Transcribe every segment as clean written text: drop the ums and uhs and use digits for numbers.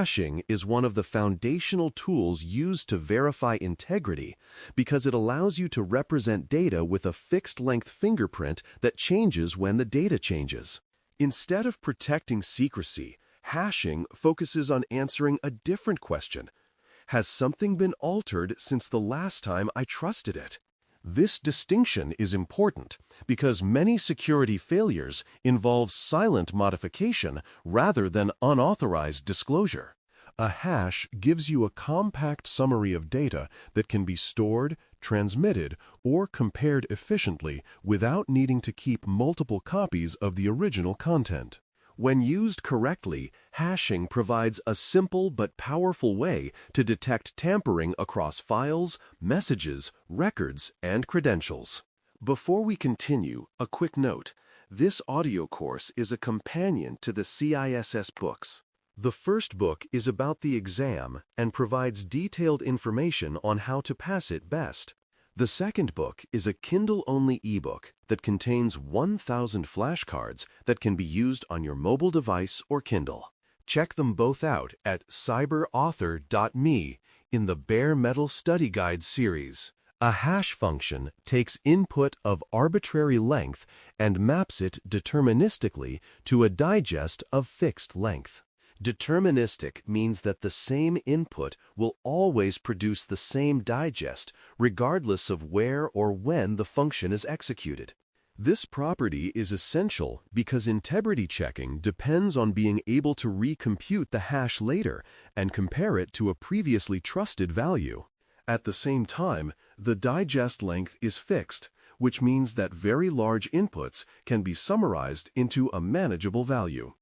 Hashing is one of the foundational tools used to verify integrity because it allows you to represent data with a fixed-length fingerprint that changes when the data changes. Instead of protecting secrecy, hashing focuses on answering a different question. Has something been altered since the last time I trusted it? This distinction is important because many security failures involve silent modification rather than unauthorized disclosure. A hash gives you a compact summary of data that can be stored, transmitted, or compared efficiently without needing to keep multiple copies of the original content. When used correctly, hashing provides a simple but powerful way to detect tampering across files, messages, records, and credentials. Before we continue, a quick note. This audio course is a companion to the CISS books. The first book is about the exam and provides detailed information on how to pass it best. The second book is a Kindle-only ebook that contains 1,000 flashcards that can be used on your mobile device or Kindle. Check them both out at cyberauthor.me in the Bare Metal Study Guide series. A hash function takes input of arbitrary length and maps it deterministically to a digest of fixed length. Deterministic means that the same input will always produce the same digest, regardless of where or when the function is executed. This property is essential because integrity checking depends on being able to recompute the hash later and compare it to a previously trusted value. At the same time, the digest length is fixed, which means that very large inputs can be summarized into a manageable value.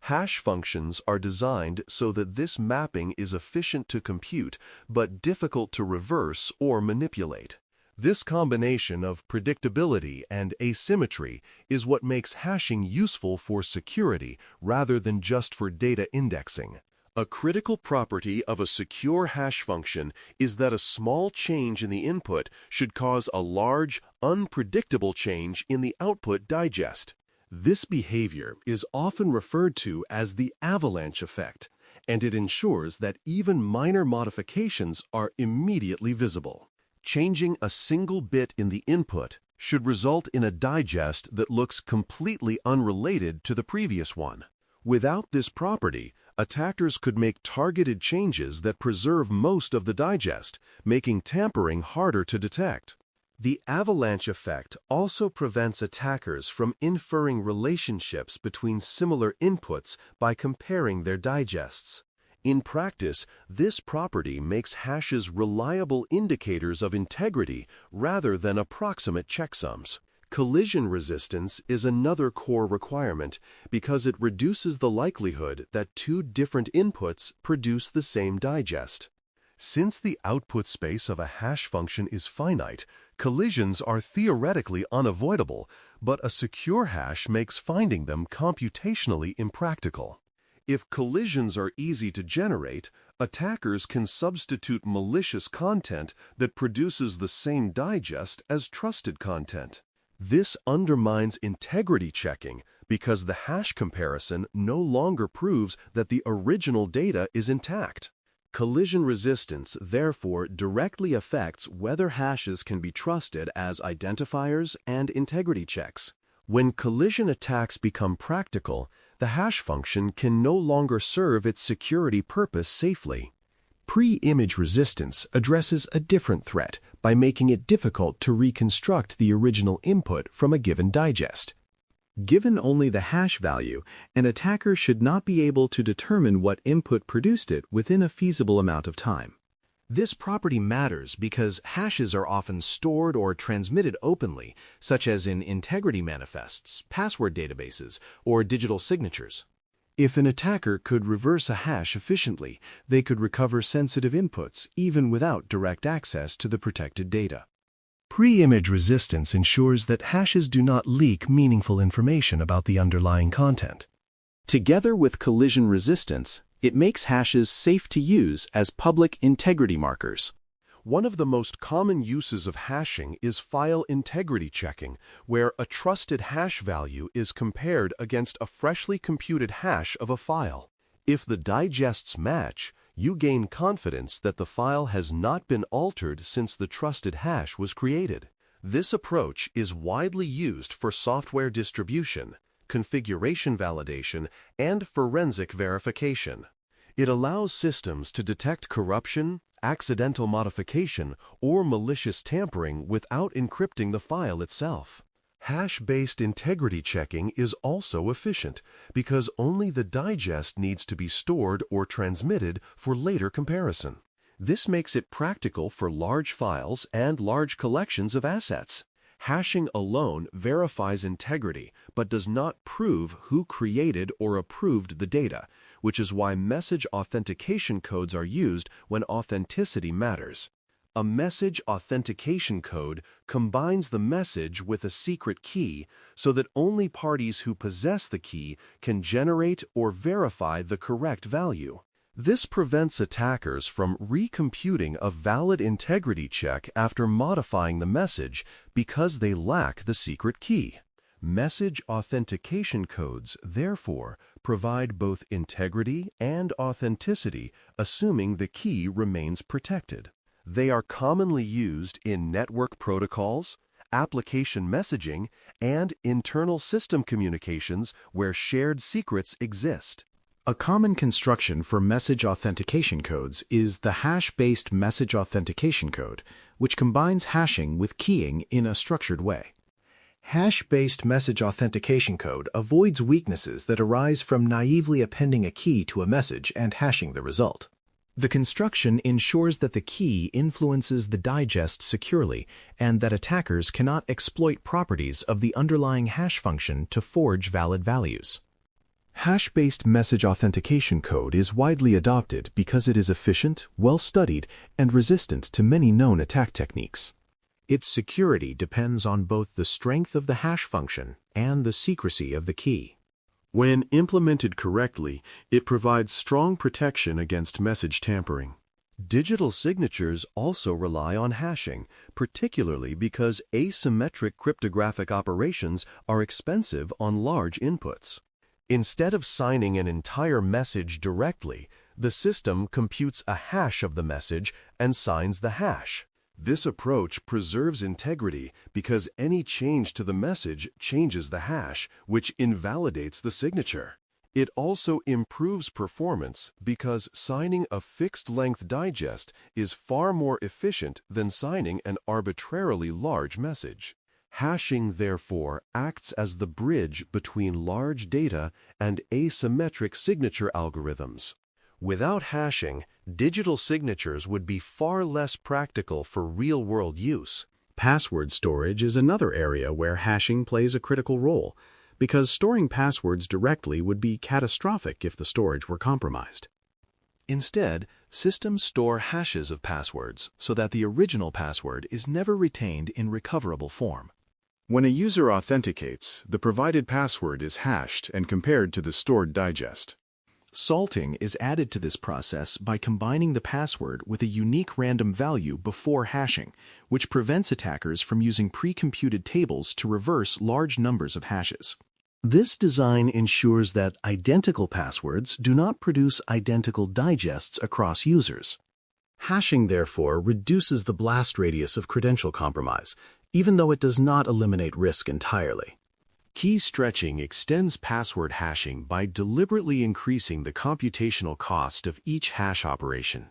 Hash functions are designed so that this mapping is efficient to compute but difficult to reverse or manipulate. This combination of predictability and asymmetry is what makes hashing useful for security rather than just for data indexing. A critical property of a secure hash function is that a small change in the input should cause a large, unpredictable change in the output digest. This behavior is often referred to as the avalanche effect, and it ensures that even minor modifications are immediately visible. Changing a single bit in the input should result in a digest that looks completely unrelated to the previous one. Without this property, attackers could make targeted changes that preserve most of the digest, making tampering harder to detect. The avalanche effect also prevents attackers from inferring relationships between similar inputs by comparing their digests. In practice, this property makes hashes reliable indicators of integrity rather than approximate checksums. Collision resistance is another core requirement because it reduces the likelihood that two different inputs produce the same digest. Since the output space of a hash function is finite, collisions are theoretically unavoidable, but a secure hash makes finding them computationally impractical. If collisions are easy to generate, attackers can substitute malicious content that produces the same digest as trusted content. This undermines integrity checking because the hash comparison no longer proves that the original data is intact. Collision resistance therefore directly affects whether hashes can be trusted as identifiers and integrity checks. When collision attacks become practical, the hash function can no longer serve its security purpose safely. Pre-image resistance addresses a different threat by making it difficult to reconstruct the original input from a given digest. Given only the hash value, an attacker should not be able to determine what input produced it within a feasible amount of time. This property matters because hashes are often stored or transmitted openly, such as in integrity manifests, password databases, or digital signatures. If an attacker could reverse a hash efficiently, they could recover sensitive inputs even without direct access to the protected data. Pre-image resistance ensures that hashes do not leak meaningful information about the underlying content. Together with collision resistance, it makes hashes safe to use as public integrity markers. One of the most common uses of hashing is file integrity checking, where a trusted hash value is compared against a freshly computed hash of a file. If the digests match, you gain confidence that the file has not been altered since the trusted hash was created. This approach is widely used for software distribution, configuration validation, and forensic verification. It allows systems to detect corruption, accidental modification, or malicious tampering without encrypting the file itself. Hash-based integrity checking is also efficient because only the digest needs to be stored or transmitted for later comparison. This makes it practical for large files and large collections of assets. Hashing alone verifies integrity but does not prove who created or approved the data, which is why message authentication codes are used when authenticity matters. A message authentication code combines the message with a secret key so that only parties who possess the key can generate or verify the correct value. This prevents attackers from recomputing a valid integrity check after modifying the message because they lack the secret key. Message authentication codes, therefore, provide both integrity and authenticity, assuming the key remains protected. They are commonly used in network protocols, application messaging, and internal system communications where shared secrets exist. A common construction for message authentication codes is the hash-based message authentication code, which combines hashing with keying in a structured way. Hash-based message authentication code avoids weaknesses that arise from naively appending a key to a message and hashing the result. The construction ensures that the key influences the digest securely and that attackers cannot exploit properties of the underlying hash function to forge valid values. Hash-based message authentication code is widely adopted because it is efficient, well-studied, and resistant to many known attack techniques. Its security depends on both the strength of the hash function and the secrecy of the key. When implemented correctly, it provides strong protection against message tampering. Digital signatures also rely on hashing, particularly because asymmetric cryptographic operations are expensive on large inputs. Instead of signing an entire message directly, the system computes a hash of the message and signs the hash. This approach preserves integrity because any change to the message changes the hash, which invalidates the signature. It also improves performance because signing a fixed-length digest is far more efficient than signing an arbitrarily large message. Hashing, therefore, acts as the bridge between large data and asymmetric signature algorithms. Without hashing, digital signatures would be far less practical for real-world use. Password storage is another area where hashing plays a critical role, because storing passwords directly would be catastrophic if the storage were compromised. Instead, systems store hashes of passwords so that the original password is never retained in recoverable form. When a user authenticates, the provided password is hashed and compared to the stored digest. Salting is added to this process by combining the password with a unique random value before hashing, which prevents attackers from using pre-computed tables to reverse large numbers of hashes. This design ensures that identical passwords do not produce identical digests across users. Hashing, therefore, reduces the blast radius of credential compromise, even though it does not eliminate risk entirely. Key stretching extends password hashing by deliberately increasing the computational cost of each hash operation.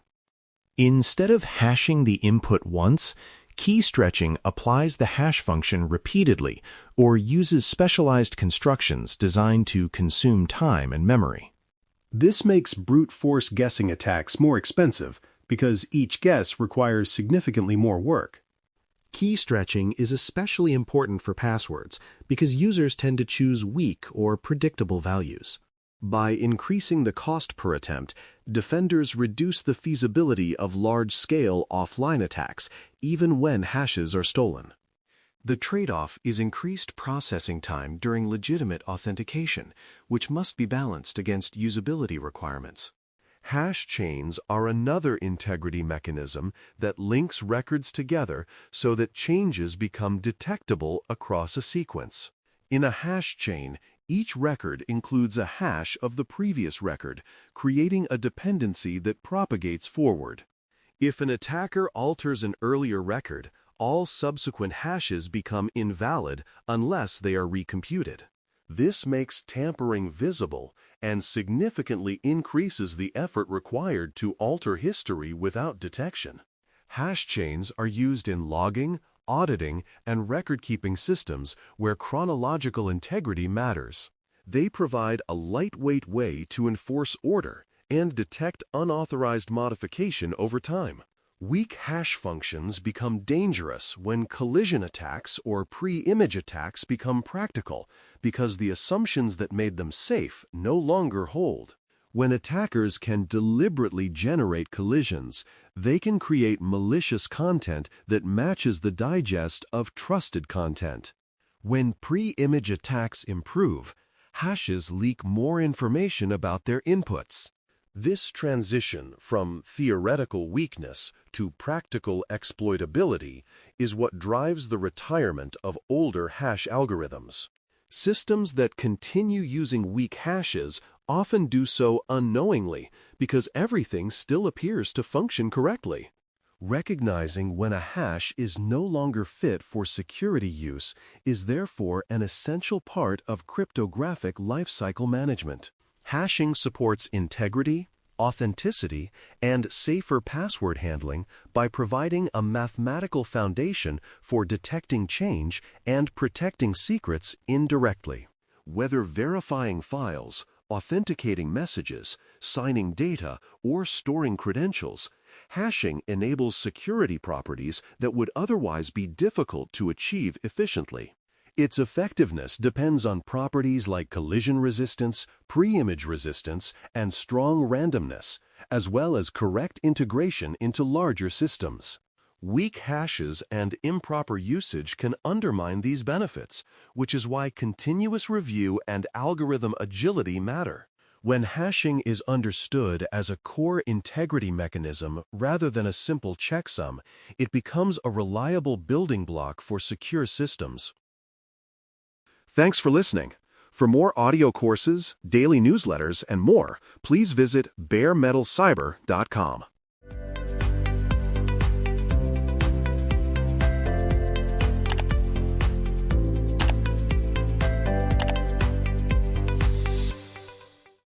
Instead of hashing the input once, key stretching applies the hash function repeatedly or uses specialized constructions designed to consume time and memory. This makes brute force guessing attacks more expensive because each guess requires significantly more work. Key stretching is especially important for passwords because users tend to choose weak or predictable values. By increasing the cost per attempt, defenders reduce the feasibility of large-scale offline attacks, even when hashes are stolen. The trade-off is increased processing time during legitimate authentication, which must be balanced against usability requirements. Hash chains are another integrity mechanism that links records together so that changes become detectable across a sequence. In a hash chain, Each record includes a hash of the previous record, creating a dependency that propagates forward. If an attacker alters an earlier record, all subsequent hashes become invalid unless they are recomputed. This makes tampering visible and significantly increases the effort required to alter history without detection. Hash chains are used in logging, auditing, and record-keeping systems where chronological integrity matters. They provide a lightweight way to enforce order and detect unauthorized modification over time. Weak hash functions become dangerous when collision attacks or pre-image attacks become practical because the assumptions that made them safe no longer hold. When attackers can deliberately generate collisions, they can create malicious content that matches the digest of trusted content. When pre-image attacks improve, hashes leak more information about their inputs. This transition from theoretical weakness to practical exploitability is what drives the retirement of older hash algorithms. Systems that continue using weak hashes often do so unknowingly because everything still appears to function correctly. Recognizing when a hash is no longer fit for security use is therefore an essential part of cryptographic lifecycle management. Hashing supports integrity, authenticity, and safer password handling by providing a mathematical foundation for detecting change and protecting secrets indirectly. Whether verifying files, authenticating messages, signing data, or storing credentials, hashing enables security properties that would otherwise be difficult to achieve efficiently. Its effectiveness depends on properties like collision resistance, pre-image resistance, and strong randomness, as well as correct integration into larger systems. Weak hashes and improper usage can undermine these benefits, which is why continuous review and algorithm agility matter. When hashing is understood as a core integrity mechanism rather than a simple checksum, it becomes a reliable building block for secure systems. Thanks for listening. For more audio courses, daily newsletters, and more, please visit baremetalcyber.com.